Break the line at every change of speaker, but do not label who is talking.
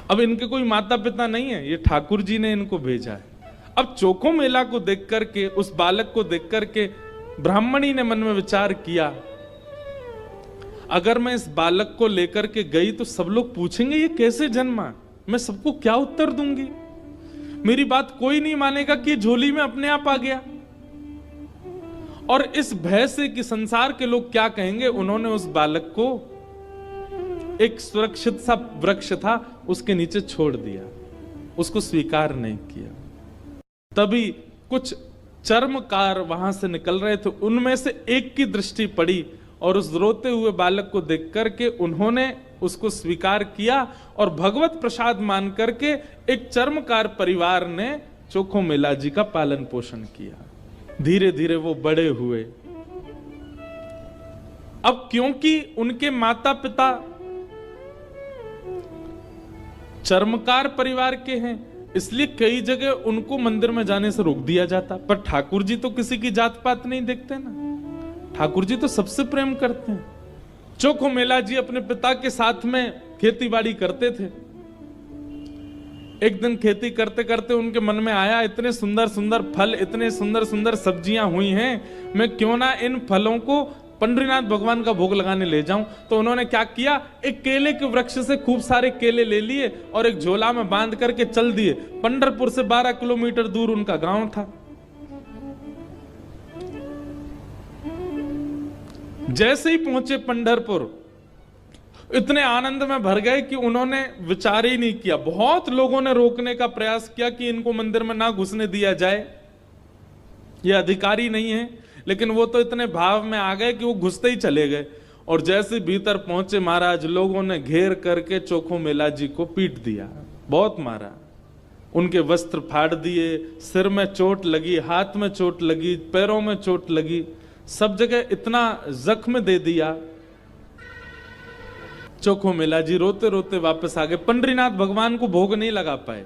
अब इनके कोई माता पिता नहीं है, ये ठाकुर जी ने इनको भेजा है। अब चोखो मेला को देख करके, उस बालक को देख करके ब्राह्मणी ने मन में विचार किया, अगर मैं इस बालक को लेकर के गई तो सब लोग पूछेंगे ये कैसे जन्मा, मैं सबको क्या उत्तर दूंगी, मेरी बात कोई नहीं मानेगा कि झोली में अपने आप आ गया। और इस भय से कि संसार के लोग क्या कहेंगे, उन्होंने उस बालक को एक सुरक्षित सा वृक्ष था उसके नीचे छोड़ दिया, उसको स्वीकार नहीं किया। तभी कुछ चर्मकार वहां से निकल रहे थे, उनमें से एक की दृष्टि पड़ी और उस रोते हुए बालक को देख करके उन्होंने उसको स्वीकार किया और भगवत प्रसाद मान करके एक चर्मकार परिवार ने चोखो मेला जी का पालन पोषण किया। धीरे धीरे वो बड़े हुए। अब क्योंकि उनके माता पिता चर्मकार परिवार के हैं, इसलिए कई जगह उनको मंदिर में जाने से रोक दिया जाता। पर ठाकुर जी तो किसी की जात पात नहीं देखते ना, ठाकुर जी तो सबसे प्रेम करते हैं। चोखो मेला जी अपने पिता के साथ में खेती बाड़ी करते थे। एक दिन खेती करते करते उनके मन में आया, इतने सुंदर सुंदर फल, इतने सुंदर सुंदर सब्जियां हुई हैं, मैं क्यों ना इन फलों को पंडरीनाथ भगवान का भोग लगाने ले जाऊं। तो उन्होंने क्या किया, एक केले के वृक्ष से खूब सारे केले ले लिए और एक झोला में बांध करके चल दिए। पंढरपुर से 12 किलोमीटर दूर उनका गांव था। जैसे ही पहुंचे पंढरपुर, इतने आनंद में भर गए कि उन्होंने विचार ही नहीं किया। बहुत लोगों ने रोकने का प्रयास किया कि इनको मंदिर में ना घुसने दिया जाए, ये अधिकारी नहीं है, लेकिन वो तो इतने भाव में आ गए कि वो घुसते ही चले गए। और जैसे भीतर पहुंचे महाराज, लोगों ने घेर करके चोखो मेला जी को पीट दिया, बहुत मारा, उनके वस्त्र फाड़ दिए, सिर में चोट लगी, हाथ में चोट लगी, पैरों में चोट लगी, सब जगह इतना जख्म दे दिया। चोखो मेला जी रोते रोते वापस आ गए। पंडरीनाथ भगवान को भोग नहीं लगा पाए।